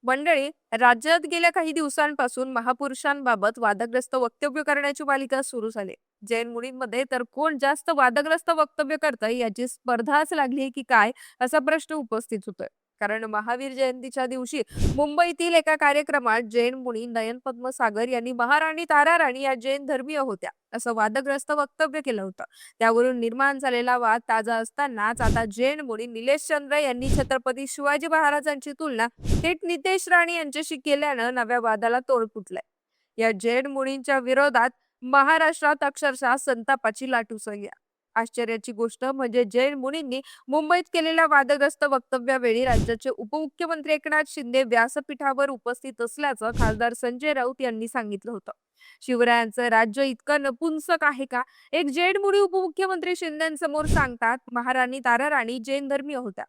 मंडळी, राज्यात गेल्या काही दिवसांपासून महापुरुषांबाबत वादग्रस्त वक्तव्य करण्याची मालिका सुरू झाली. जैन मुलींमध्ये तर कोण जास्त वादग्रस्त वक्तव्य करतंय याची स्पर्धाच लागली की काय, असा प्रश्न उपस्थित होतोय. कारण महावीर जयंतीच्या दिवशी मुंबईतील एका कार्यक्रमात जैन मुनी नयन पद्मसागर यांनी महाराणी तारा राणी या जैन धर्मीय होत्या असं वादग्रस्त वक्तव्य केलं होतं. त्यावरून निर्माण झालेला वाद ताजा असतानाच आता जैन मुनी निलेश चंद्र यांनी छत्रपती शिवाजी महाराजांची तुलना थेट नितेश राणे यांच्याशी केल्यानं नव्या वादाला तोड फुटलाय. या जैन मुनींच्या विरोधात महाराष्ट्रात अक्षरशः संतापाची लाट उसळली आहे. आश्चर्याची गोष्ट म्हणजे जैन मुनींनी मुंबईत केलेल्या वादग्रस्त वक्तव्यावेळी राज्याचे उपमुख्यमंत्री एकनाथ शिंदे व्यासपीठावर उपस्थित असल्याचं खासदार संजय राऊत यांनी सांगितलं होतं. शिवरायांचं राज्य इतकं नपुंसक आहे का? एक जैन मुनी उपमुख्यमंत्री शिंदेसमोर सांगतात महाराणी तारा राणी जैन धर्मीय होत्या.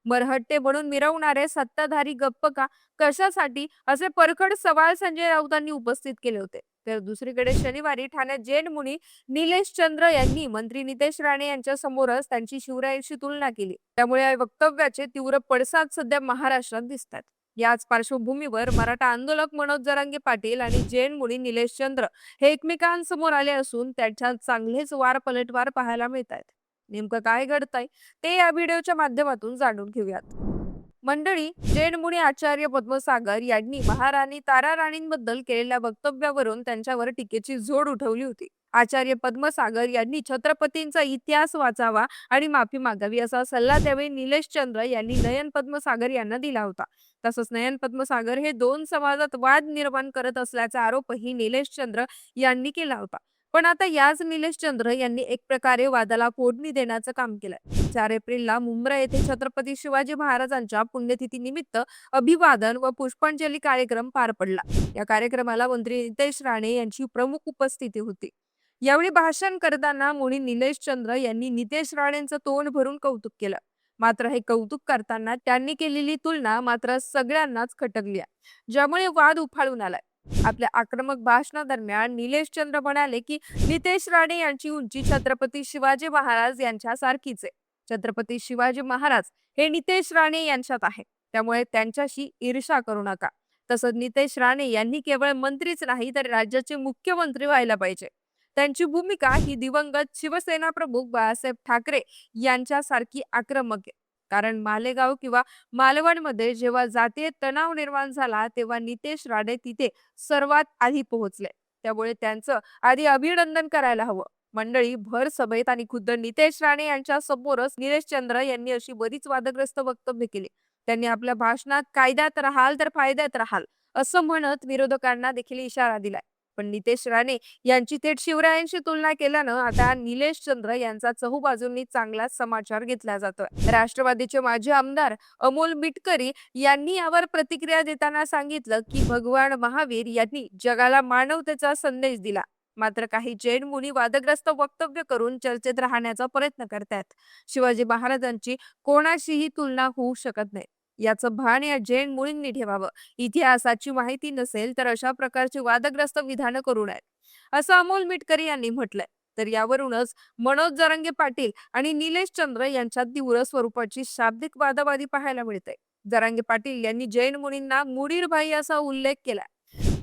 मरहट्टे म्हणून मिरवणारे सत्ताधारी गप्प का? कशासाठी? असे परखड सवाल संजय राऊतांनी उपस्थित केले होते. तर दुसरीकडे शनिवारी ठाण्यात जैन मुनी निलेश चंद्र यांनी मंत्री नितेश राणे यांच्या समोरच त्यांची शिवरायांशी तुलना केली. त्यामुळे या वक्तव्याचे तीव्र पडसाद सध्या महाराष्ट्रात दिसतात. याच पार्श्वभूमीवर मराठा आंदोलक मनोज जरांगे पाटील आणि जैन मुनी निलेश चंद्र हे एकमेकांसमोर आले असून त्यांच्यात चांगलेच वार पलटवार पाहायला मिळत आहेत. नेमकं काय घडतंय ते या व्हिडिओच्या माध्यमातून जाणून घेऊयात. मंडळी, जैन मुनी आचार्य पद्मसागर यांनी महाराणी तारा राणींबद्दल केलेल्या वक्तव्यावरून त्यांच्यावर टीकेची झोड उठवली होती. आचार्य पद्मसागर यांनी छत्रपतींचा इतिहास वाचावा आणि माफी मागावी असा सल्ला त्यावेळी निलेश चंद्र यांनी नयन पद्मसागर यांना दिला होता. तसंच नयन पद्मसागर हे दोन समाजात वाद निर्माण करत असल्याचा आरोपही निलेश चंद्र यांनी केला होता. पण आता याच निलेश चंद्र यांनी एक प्रकारे वादाला फोडणी देण्याचं काम केलंय. 4 एप्रिलला मुंब्रा येथे छत्रपती शिवाजी महाराजांच्या पुण्यतिथी निमित्त अभिवादन व पुष्पांजली कार्यक्रम पार पडला. या कार्यक्रमाला मंत्री नितेश राणे यांची प्रमुख उपस्थिती होती. यावेळी भाषण करताना मुनी निलेश चंद्र यांनी नितेश राणेंचं तोंड भरून कौतुक केलं. मात्र हे कौतुक करताना त्यांनी केलेली तुलना मात्र सगळ्यांनाच खटकली आहे, ज्यामुळे वाद उफाळून आलाय. आपल्या आक्रमक भाषणादरम्यान निलेश चंद्र म्हणाले की नितेश राणे यांची उंची छत्रपती शिवाजी महाराज यांच्या सारखीच आहे. छत्रपती शिवाजी महाराज हे नितेश राणे यांच्यात आहे, त्यामुळे त्यांच्याशी ईर्ष्या करू नका. तसंच नितेश राणे यांनी केवळ मंत्रीच नाही तर राज्याचे मुख्यमंत्री व्हायला पाहिजे. त्यांची भूमिका ही दिवंगत शिवसेना प्रमुख बाळासाहेब ठाकरे यांच्यासारखी आक्रमक आहे. कारण मालेगाव किंवा मालवणमध्ये जेव्हा जातीय तणाव निर्माण झाला तेव्हा नितेश राणे तिथे सर्वात आधी पोहोचले. त्यामुळे त्यांचं आधी अभिनंदन करायला हवं. मंडळी, भर सभेत आणि खुद्द नितेश राणे यांच्या समोरच निलेश चंद्र यांनी अशी बरीच वादग्रस्त वक्तव्य केली. त्यांनी आपल्या भाषणात कायद्यात राहाल तर फायद्यात राहाल असं म्हणत विरोधकांना देखील इशारा दिलाय. पण नितेश राणे यांची थेट शिवरायांशी तुलना केल्यानं आता निलेश चंद्र यांचा चहूबाजूंनी चांगलाच समाचार घेतला जातोय. राष्ट्रवादीचे माजी आमदार अमोल मिटकरी यांनी यावर प्रतिक्रिया देताना सांगितलं की भगवान महावीर यांनी जगाला मानवतेचा संदेश दिला. मात्र काही जैन मुनी वादग्रस्त वक्तव्य करून चर्चेत राहण्याचा प्रयत्न करतात. शिवाजी महाराजांची कोणाशीही तुलना होऊ शकत नाही याचं भान या जैन मुनींनी ठेवावं. इतिहासाची माहिती नसेल तर अशा प्रकारची वादग्रस्त विधानं करू नयेत, असं अमोल मिटकरी यांनी म्हटलंय. तर यावरूनच मनोज जरांगे पाटील आणि निलेश चंद्र यांच्यात तीव्र स्वरूपाची शाब्दिक वादावादी पाहायला मिळते. जरांगे पाटील यांनी जैन मुनींना मुडीरभाई असा उल्लेख केला.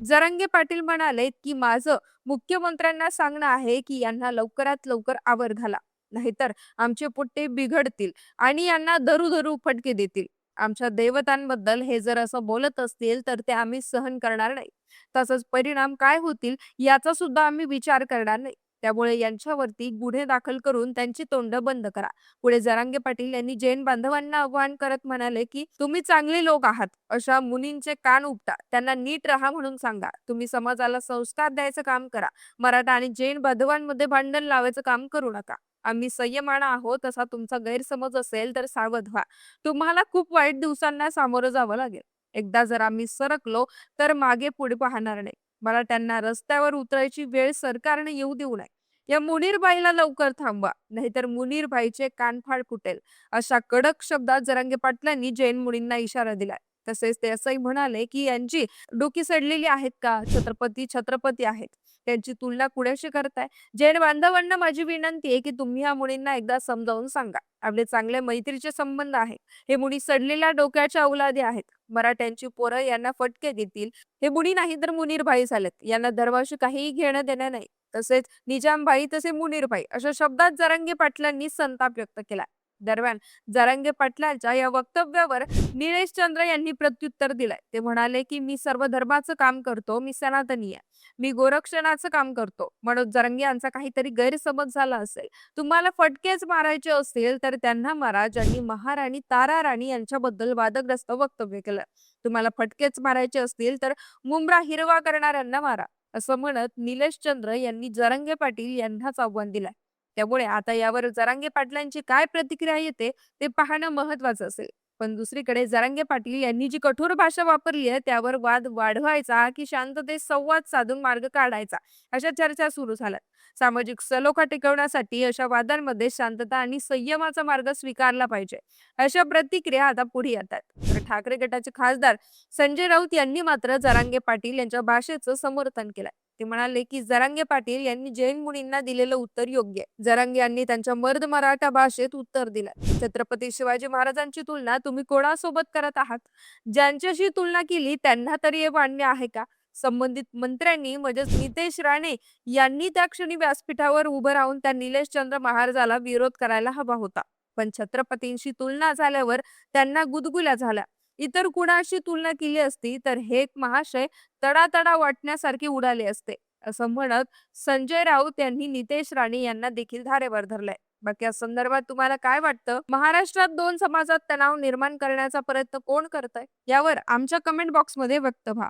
जरांगे पाटील म्हणाले की माझं मुख्यमंत्र्यांना सांगणं आहे की यांना लवकरात लवकर आवर घाला, नाहीतर आमचे पोट्टे बिघडतील आणि यांना धरू धरू फटके देतील. आमच्या देवतांबद्दल हे जर असं बोलत असतील तर ते आम्ही सहन करणार नाही. तसंच परिणाम काय होतील याचा सुद्धा आम्ही विचार करणार नाही. त्यामुळे यांच्यावरती गुन्हे दाखल करून त्यांची तोंड बंद करा. पुढे जरांगे पाटील यांनी जैन बांधवांना आवाहन करत म्हणाले की तुम्ही चांगले लोक आहात, अशा मुनींचे कान उपटा, त्यांना नीट राहा म्हणून सांगा. तुम्ही समाजाला संस्कार द्यायचं काम करा. मराठा आणि जैन बांधवांमध्ये भांडण लावायचं काम करू नका. आम्ही संयमानं आहोत असा तुमचा गैरसमज असेल तर सावध व्हा. तुम्हाला खूप वाईट दिवसांना सामोरं जावं लागेल. एकदा जर आम्ही सरकलो तर मागे पुढे पाहणार नाही. मला त्यांना रस्त्यावर उतरायची वेळ सरकारने येऊ देऊ नये. या मुनीरबाईला लवकर थांबवा, नाहीतर मुनीरबाईचे कानफाड फुटेल, अशा कडक शब्दात जरांगे पाटलांनी जैन मुनींना इशारा दिलाय. तसेच ते असंही म्हणाले की यांची डोकी सडलेली आहेत का? छत्रपती छत्रपती आहेत, त्यांची तुलना कुणाशी करताय? जैन बांधवांना माझी विनंती आहे की तुम्ही या मुनींना एकदा समजावून सांगा. आपले चांगले मैत्रीचे संबंध आहेत. हे मुनी सडलेल्या डोक्याच्या औलादे आहेत. मराठ्यांची पोरं यांना फटके देतील. हे मुनी नाही तर मुनीरभाई झालेत. यांना धर्माशी काहीही घेणं देणं नाही. तसेच निजामभाई तसे मुनीरभाई अशा शब्दात जरांगे पाटलांनी संताप व्यक्त केला. दरम्यान जरांगे पाटलांच्या या वक्तव्यावर निलेश चंद्र यांनी प्रत्युत्तर दिलंय. ते म्हणाले की मी सर्व धर्माचं काम करतो, मी सनातनी आहे, मी गोरक्षणाचं काम करतो. मनोज जरांगे यांचा काहीतरी गैरसमज झाला असेल. तुम्हाला फटकेच मारायचे असतील तर त्यांना मारा ज्यांनी महाराणी तारा राणी यांच्याबद्दल वादग्रस्त वक्तव्य केलं. तुम्हाला फटकेच मारायचे असतील तर मुंब्रा हिरवा करणाऱ्यांना मारा, असं म्हणत निलेश चंद्र यांनी जरांगे पाटील यांनाच आव्हान दिलंय. त्यामुळे आता यावर जरांगे पाटलांची काय प्रतिक्रिया येते ते पाहणं महत्वाचं असेल. पण दुसरीकडे जरांगे पाटील यांनी जी कठोर भाषा वापरली आहे त्यावर वाद वाढवायचा की शांततेत संवाद साधून मार्ग काढायचा अशा चर्चा सुरू झाल्यात. सामाजिक सलोखा टिकवण्यासाठी अशा वादांमध्ये शांतता आणि संयमाचा मार्ग स्वीकारला पाहिजे अशा प्रतिक्रिया आता पुढे येतात. तर ठाकरे गटाचे खासदार संजय राऊत यांनी मात्र जरांगे पाटील यांच्या भाषेचं समर्थन केलंय. ते म्हणाले की जरांगे पाटील यांनी जैन मुनींना दिलेलं उत्तर योग्य आहे. जरांगे यांनी त्यांच्या मर्द मराठा भाषेत उत्तर दिलं. छत्रपती शिवाजी महाराजांची तुलना तुम्ही कोणासोबत करत आहात? ज्यांच्याशी तुलना केली त्यांना तरी हे मान्य आहे का? संबंधित मंत्र्यांनी म्हणजे नितेश राणे यांनी त्या क्षणी व्यासपीठावर उभं राहून त्या निलेश चंद्र महाराजाला विरोध करायला हवा होता. पण छत्रपतींशी तुलना झाल्यावर त्यांना गुदगुल्या झाल्या. इतर कुणाशी तुलना केली असती तर हे महाशय तडातडा वाटण्यासारखे उडाले असते, असं म्हणत संजय राऊत यांनी नितेश राणे यांना देखील धारेवर धरलंय. बाकी या संदर्भात तुम्हाला काय वाटतं? महाराष्ट्रात दोन समाजात तणाव निर्माण करण्याचा प्रयत्न कोण करतंय? यावर आमच्या कमेंट बॉक्समध्ये व्यक्त व्हा.